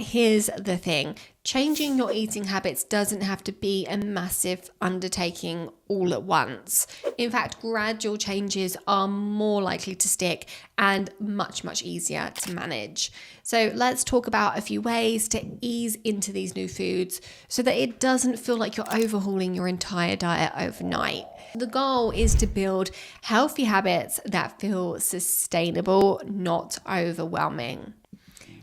here's the thing. Changing your eating habits doesn't have to be a massive undertaking all at once. In fact, gradual changes are more likely to stick and much, much easier to manage. So let's talk about a few ways to ease into these new foods so that it doesn't feel like you're overhauling your entire diet overnight. The goal is to build healthy habits that feel sustainable, not overwhelming.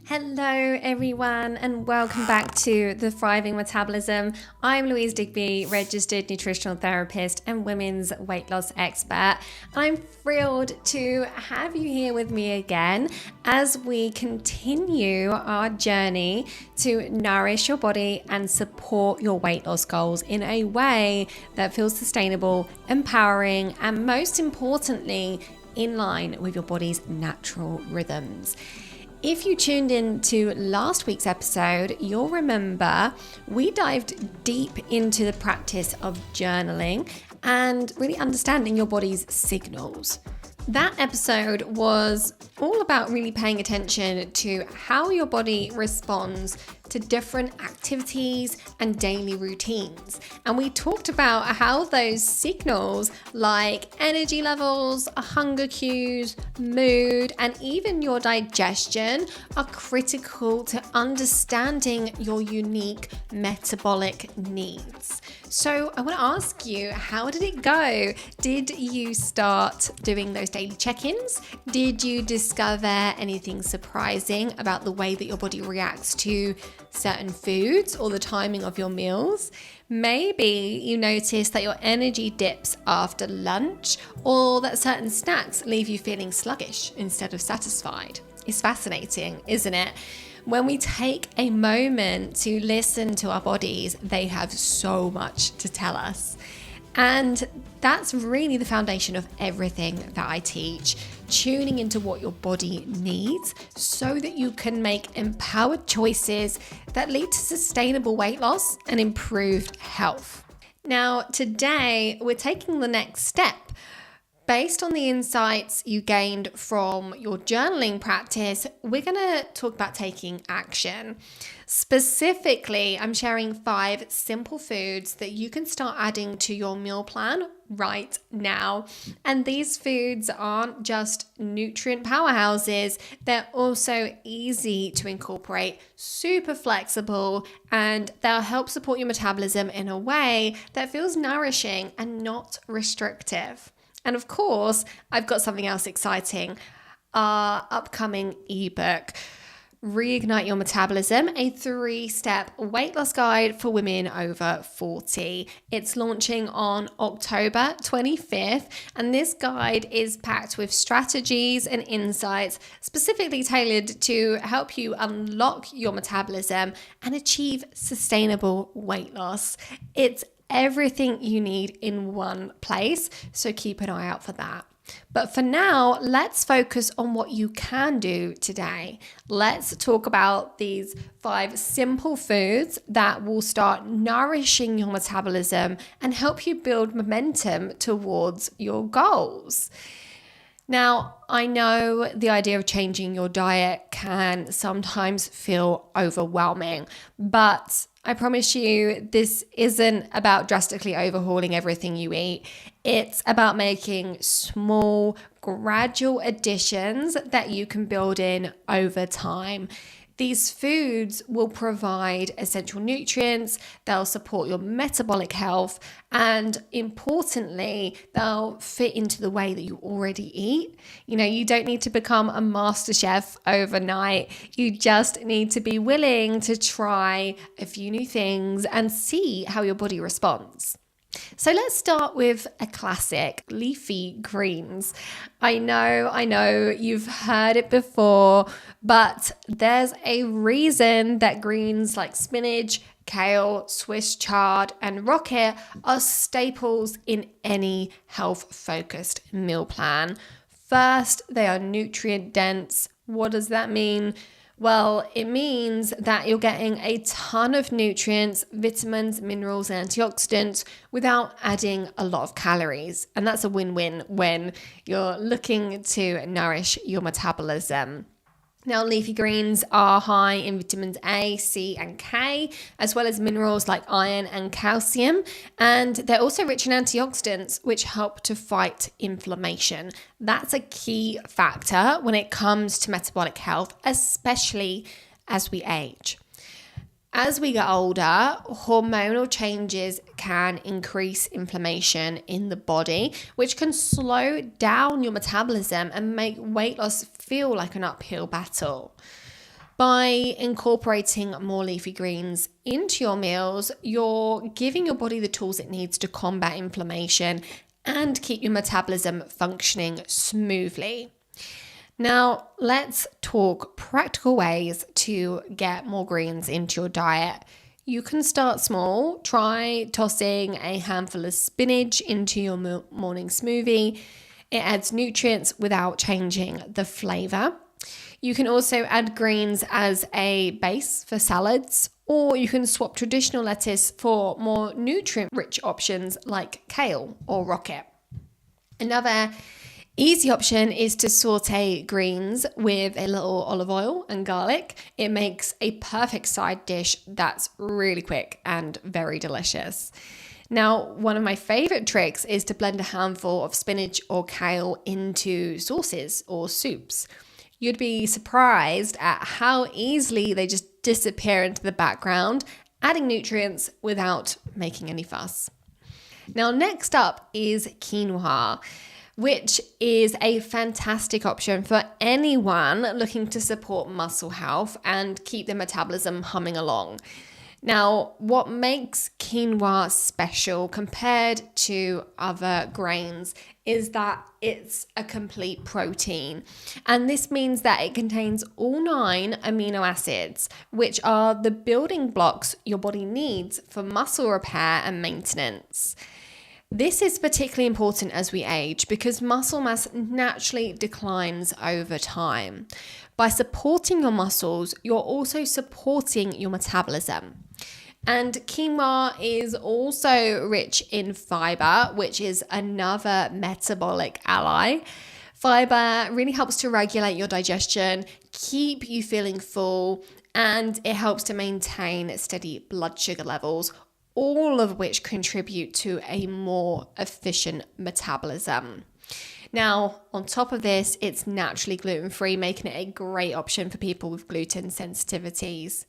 Hello everyone and welcome back to the Thriving Metabolism. I'm Louise Digby, registered nutritional therapist and women's weight loss expert. I'm thrilled to have you here with me again as we continue our journey to nourish your body and support your weight loss goals in a way that feels sustainable, empowering, and most importantly, in line with your body's natural rhythms. If you tuned in to last week's episode, you'll remember we dived deep into the practice of journaling and really understanding your body's signals. That episode was all about really paying attention to how your body responds to different activities and daily routines. And we talked about how those signals like energy levels, hunger cues, mood, and even your digestion are critical to understanding your unique metabolic needs. So I want to ask you, how did it go? Did you start doing those daily check-ins? Did you discover anything surprising about the way that your body reacts to certain foods or the timing of your meals? Maybe you notice that your energy dips after lunch or that certain snacks leave you feeling sluggish instead of satisfied. It's fascinating, isn't it? When we take a moment to listen to our bodies, they have so much to tell us. And that's really the foundation of everything that I teach, tuning into what your body needs so that you can make empowered choices that lead to sustainable weight loss and improved health. Now, today we're taking the next step. Based on the insights you gained from your journaling practice, we're going to talk about taking action. Specifically, I'm sharing 5 simple foods that you can start adding to your meal plan right now. And these foods aren't just nutrient powerhouses, they're also easy to incorporate, super flexible, and they'll help support your metabolism in a way that feels nourishing and not restrictive. And of course, I've got something else exciting, our upcoming ebook, Reignite Your Metabolism, a 3-step weight loss guide for women over 40. It's launching on October 25th, and this guide is packed with strategies and insights specifically tailored to help you unlock your metabolism and achieve sustainable weight loss. It's everything you need in one place, so keep an eye out for that. But for now, let's focus on what you can do today. Let's talk about these 5 simple foods that will start nourishing your metabolism and help you build momentum towards your goals. Now, I know the idea of changing your diet can sometimes feel overwhelming, but I promise you this isn't about drastically overhauling everything you eat. It's about making small, gradual additions that you can build in over time. These foods will provide essential nutrients, they'll support your metabolic health, and importantly, they'll fit into the way that you already eat. You don't need to become a master chef overnight. You just need to be willing to try a few new things and see how your body responds. So let's start with a classic, leafy greens. I know you've heard it before, but there's a reason that greens like spinach, kale, Swiss chard, and rocket are staples in any health-focused meal plan. First, they are nutrient dense. What does that mean? Well, it means that you're getting a ton of nutrients, vitamins, minerals, and antioxidants without adding a lot of calories. And that's a win-win when you're looking to nourish your metabolism. Now, leafy greens are high in vitamins A, C, and K, as well as minerals like iron and calcium. And they're also rich in antioxidants, which help to fight inflammation. That's a key factor when it comes to metabolic health, especially as we age. As we get older, hormonal changes can increase inflammation in the body, which can slow down your metabolism and make weight loss feel like an uphill battle. By incorporating more leafy greens into your meals, you're giving your body the tools it needs to combat inflammation and keep your metabolism functioning smoothly. Now, let's talk practical ways to get more greens into your diet. You can start small. Try tossing a handful of spinach into your morning smoothie. It adds nutrients without changing the flavor. You can also add greens as a base for salads, or you can swap traditional lettuce for more nutrient-rich options like kale or rocket. Another easy option is to saute greens with a little olive oil and garlic. It makes a perfect side dish that's really quick and very delicious. Now, one of my favorite tricks is to blend a handful of spinach or kale into sauces or soups. You'd be surprised at how easily they just disappear into the background, adding nutrients without making any fuss. Now, next up is quinoa, which is a fantastic option for anyone looking to support muscle health and keep their metabolism humming along. Now, what makes quinoa special compared to other grains is that it's a complete protein. And this means that it contains all 9 amino acids, which are the building blocks your body needs for muscle repair and maintenance. This is particularly important as we age because muscle mass naturally declines over time. By supporting your muscles, you're also supporting your metabolism. And quinoa is also rich in fibre, which is another metabolic ally. Fibre really helps to regulate your digestion, keep you feeling full, and it helps to maintain steady blood sugar levels, all of which contribute to a more efficient metabolism. Now, on top of this, it's naturally gluten-free, making it a great option for people with gluten sensitivities.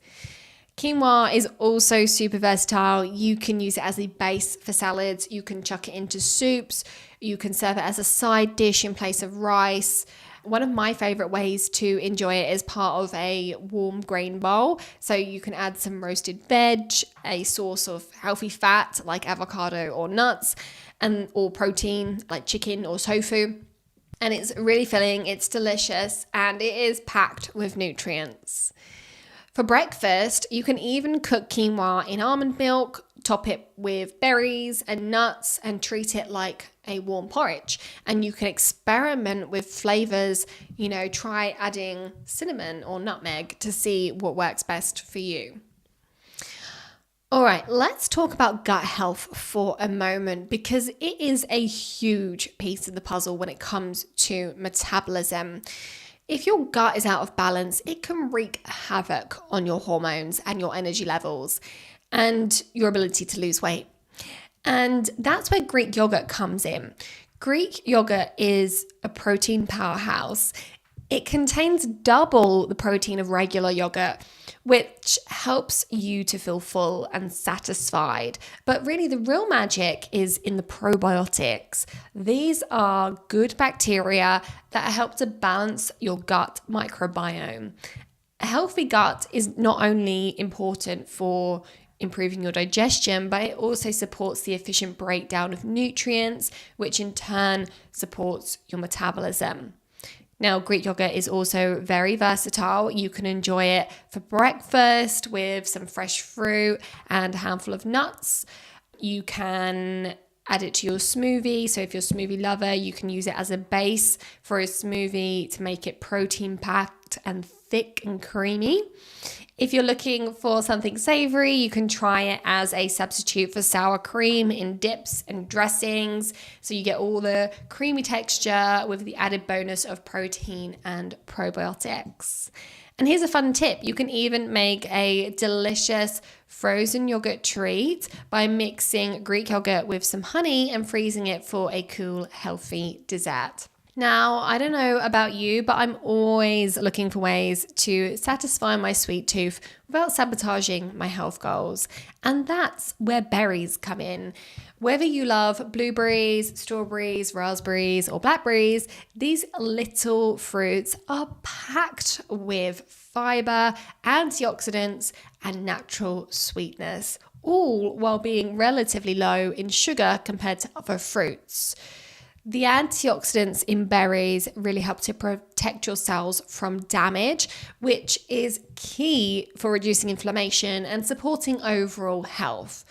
Quinoa is also super versatile. You can use it as a base for salads. You can chuck it into soups. You can serve it as a side dish in place of rice. One of my favorite ways to enjoy it is part of a warm grain bowl. So you can add some roasted veg, a source of healthy fat like avocado or nuts, or protein like chicken or tofu. And it's really filling, it's delicious, and it is packed with nutrients. For breakfast, you can even cook quinoa in almond milk, top it with berries and nuts, and treat it like a warm porridge. And you can experiment with flavors, try adding cinnamon or nutmeg to see what works best for you. All right, let's talk about gut health for a moment because it is a huge piece of the puzzle when it comes to metabolism. If your gut is out of balance, it can wreak havoc on your hormones and your energy levels and your ability to lose weight. And that's where Greek yogurt comes in. Greek yogurt is a protein powerhouse. It contains double the protein of regular yogurt, which helps you to feel full and satisfied. But really, the real magic is in the probiotics. These are good bacteria that help to balance your gut microbiome. A healthy gut is not only important for improving your digestion, but it also supports the efficient breakdown of nutrients, which in turn supports your metabolism. Now, Greek yogurt is also very versatile. You can enjoy it for breakfast with some fresh fruit and a handful of nuts. You can add it to your smoothie. So if you're a smoothie lover, you can use it as a base for a smoothie to make it protein packed. packed and thick and creamy. If you're looking for something savory, you can try it as a substitute for sour cream in dips and dressings. So you get all the creamy texture with the added bonus of protein and probiotics. And here's a fun tip. You can even make a delicious frozen yogurt treat by mixing Greek yogurt with some honey and freezing it for a cool, healthy dessert. Now, I don't know about you, but I'm always looking for ways to satisfy my sweet tooth without sabotaging my health goals. And that's where berries come in. Whether you love blueberries, strawberries, raspberries, or blackberries, these little fruits are packed with fibre, antioxidants, and natural sweetness, all while being relatively low in sugar compared to other fruits. The antioxidants in berries really help to protect your cells from damage, which is key for reducing inflammation and supporting overall health.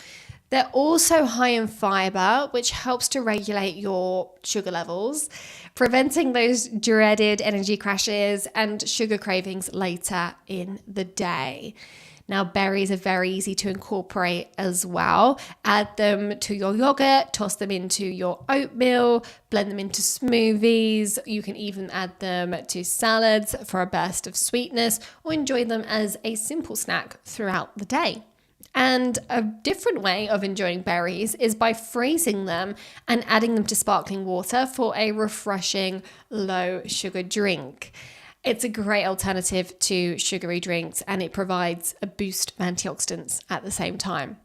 They're also high in fibre, which helps to regulate your sugar levels, preventing those dreaded energy crashes and sugar cravings later in the day. Now, berries are very easy to incorporate as well. Add them to your yogurt, toss them into your oatmeal, blend them into smoothies. You can even add them to salads for a burst of sweetness, or enjoy them as a simple snack throughout the day. And a different way of enjoying berries is by freezing them and adding them to sparkling water for a refreshing low sugar drink. It's a great alternative to sugary drinks, and it provides a boost of antioxidants at the same time.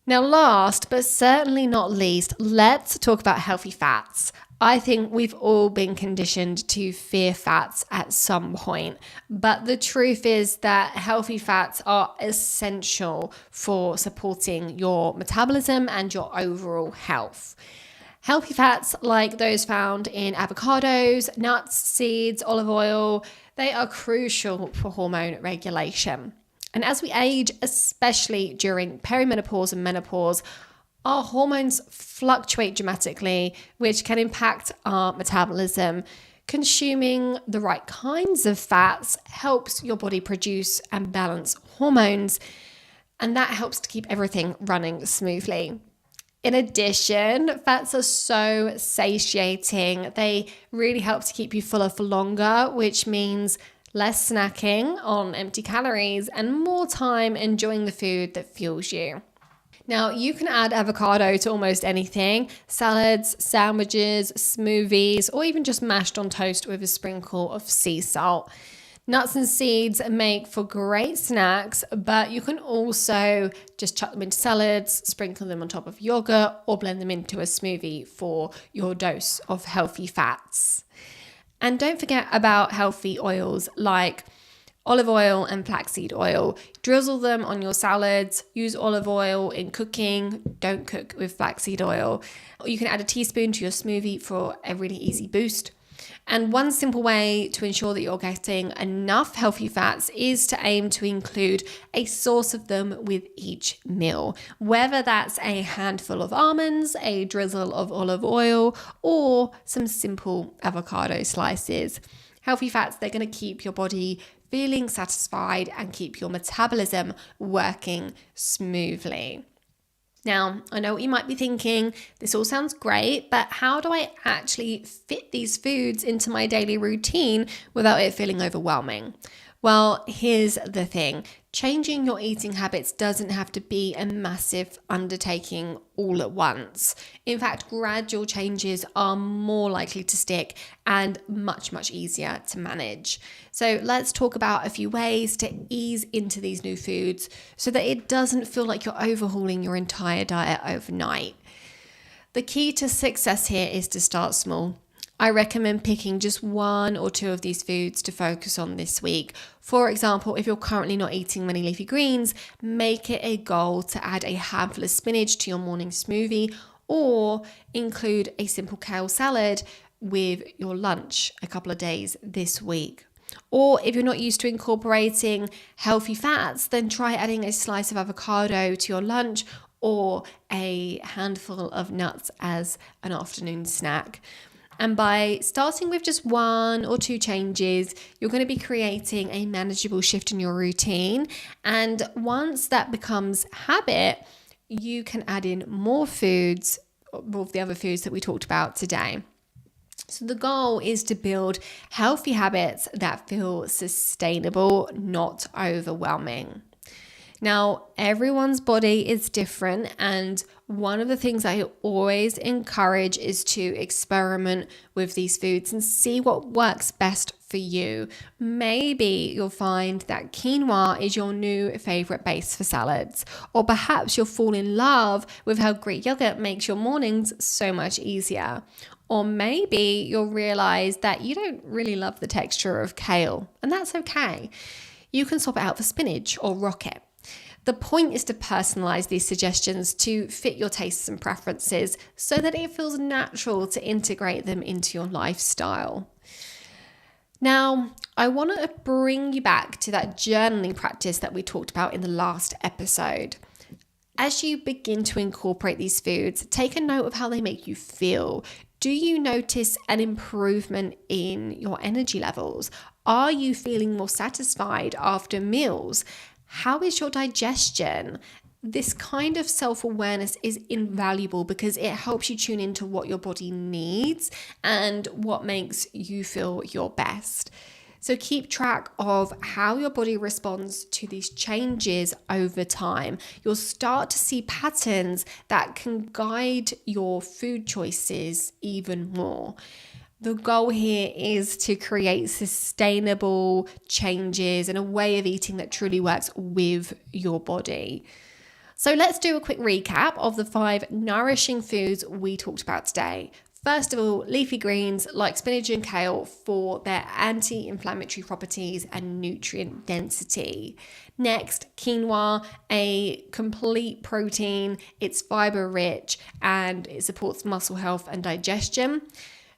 Now, last but certainly not least, let's talk about healthy fats. I think we've all been conditioned to fear fats at some point, but the truth is that healthy fats are essential for supporting your metabolism and your overall health. Healthy fats like those found in avocados, nuts, seeds, olive oil, they are crucial for hormone regulation. And as we age, especially during perimenopause and menopause, our hormones fluctuate dramatically, which can impact our metabolism. Consuming the right kinds of fats helps your body produce and balance hormones, and that helps to keep everything running smoothly. In addition, fats are so satiating. They really help to keep you fuller for longer, which means less snacking on empty calories and more time enjoying the food that fuels you. Now, you can add avocado to almost anything: salads, sandwiches, smoothies, or even just mashed on toast with a sprinkle of sea salt. Nuts and seeds make for great snacks, but you can also just chuck them into salads, sprinkle them on top of yogurt, or blend them into a smoothie for your dose of healthy fats. And don't forget about healthy oils like olive oil and flaxseed oil. Drizzle them on your salads. Use olive oil in cooking. Don't cook with flaxseed oil. You can add a teaspoon to your smoothie for a really easy boost. And one simple way to ensure that you're getting enough healthy fats is to aim to include a source of them with each meal, whether that's a handful of almonds, a drizzle of olive oil, or some simple avocado slices. Healthy fats, they're going to keep your body feeling satisfied and keep your metabolism working smoothly. Now, I know what you might be thinking, this all sounds great, but how do I actually fit these foods into my daily routine without it feeling overwhelming? Well, here's the thing. Changing your eating habits doesn't have to be a massive undertaking all at once. In fact, gradual changes are more likely to stick and much easier to manage. So let's talk about a few ways to ease into these new foods so that it doesn't feel like you're overhauling your entire diet overnight. The key to success here is to start small. I recommend picking just one or two of these foods to focus on this week. For example, if you're currently not eating many leafy greens, make it a goal to add a handful of spinach to your morning smoothie, or include a simple kale salad with your lunch a couple of days this week. Or if you're not used to incorporating healthy fats, then try adding a slice of avocado to your lunch or a handful of nuts as an afternoon snack. And by starting with just 1 or 2 changes, you're going to be creating a manageable shift in your routine. And once that becomes habit, you can add in more foods, more of the other foods that we talked about today. So the goal is to build healthy habits that feel sustainable, not overwhelming. Now, everyone's body is different, and one of the things I always encourage is to experiment with these foods and see what works best for you. Maybe you'll find that quinoa is your new favorite base for salads, or perhaps you'll fall in love with how Greek yogurt makes your mornings so much easier. Or maybe you'll realize that you don't really love the texture of kale, and that's okay. You can swap it out for spinach or rocket. The point is to personalize these suggestions to fit your tastes and preferences so that it feels natural to integrate them into your lifestyle. Now, I want to bring you back to that journaling practice that we talked about in the last episode. As you begin to incorporate these foods, take a note of how they make you feel. Do you notice an improvement in your energy levels? Are you feeling more satisfied after meals? How is your digestion? This kind of self-awareness is invaluable because it helps you tune into what your body needs and what makes you feel your best. So keep track of how your body responds to these changes over time. You'll start to see patterns that can guide your food choices even more. The goal here is to create sustainable changes and a way of eating that truly works with your body. So let's do a quick recap of the 5 nourishing foods we talked about today. First of all, leafy greens like spinach and kale for their anti-inflammatory properties and nutrient density. Next, quinoa, a complete protein. It's fibre rich and it supports muscle health and digestion.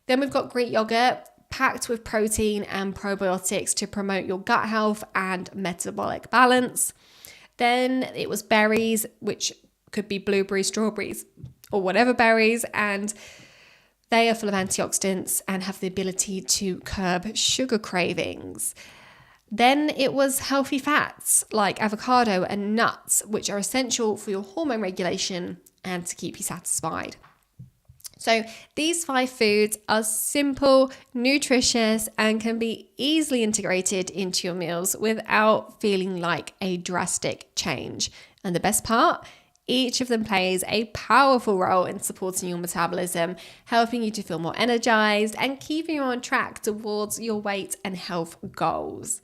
Then we've got Greek yogurt, packed with protein and probiotics to promote your gut health and metabolic balance. Then it was berries, which could be blueberries, strawberries, or whatever berries, and they are full of antioxidants and have the ability to curb sugar cravings. Then it was healthy fats like avocado and nuts, which are essential for your hormone regulation and to keep you satisfied. So these 5 foods are simple, nutritious, and can be easily integrated into your meals without feeling like a drastic change. And the best part, each of them plays a powerful role in supporting your metabolism, helping you to feel more energized and keeping you on track towards your weight and health goals.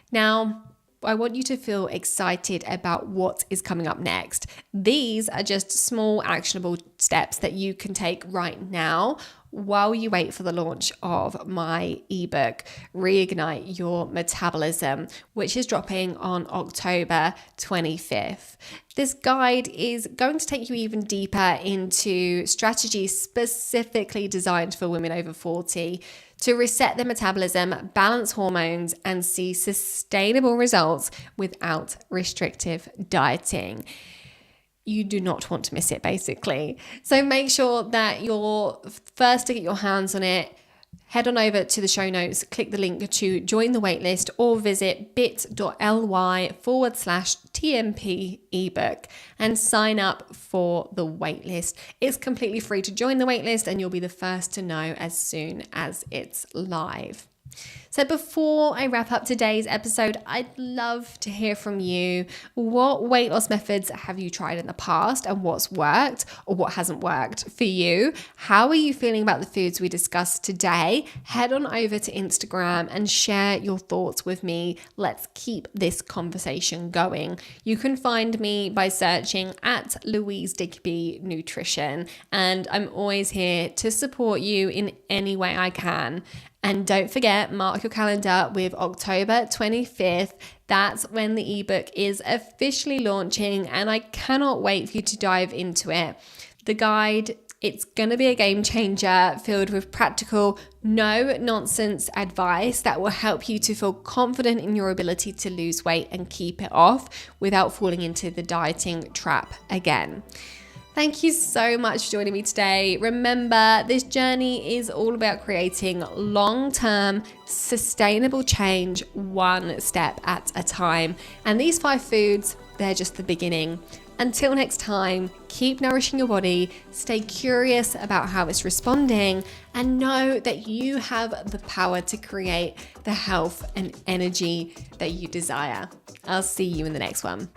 Now, I want you to feel excited about what is coming up next. These are just small actionable steps that you can take right now while you wait for the launch of my ebook, Reignite Your Metabolism, which is dropping on October 25th. This guide is going to take you even deeper into strategies specifically designed for women over 40 to reset their metabolism, balance hormones, and see sustainable results without restrictive dieting. You do not want to miss it, basically. So make sure that you're first to get your hands on it. Head on over to the show notes, click the link to join the waitlist, or visit bit.ly/TMP ebook and sign up for the waitlist. It's completely free to join the waitlist and you'll be the first to know as soon as it's live. So before I wrap up today's episode, I'd love to hear from you. What weight loss methods have you tried in the past and what's worked or what hasn't worked for you? How are you feeling about the foods we discussed today? Head on over to Instagram and share your thoughts with me. Let's keep this conversation going. You can find me by searching at Louise Digby Nutrition, and I'm always here to support you in any way I can. And don't forget, mark your calendar with October 25th. That's when the ebook is officially launching, and I cannot wait for you to dive into it. The guide, it's going to be a game changer filled with practical, no nonsense advice that will help you to feel confident in your ability to lose weight and keep it off without falling into the dieting trap again. Thank you so much for joining me today. Remember, this journey is all about creating long-term, sustainable change, one step at a time. And these 5 foods, they're just the beginning. Until next time, keep nourishing your body, stay curious about how it's responding, and know that you have the power to create the health and energy that you desire. I'll see you in the next one.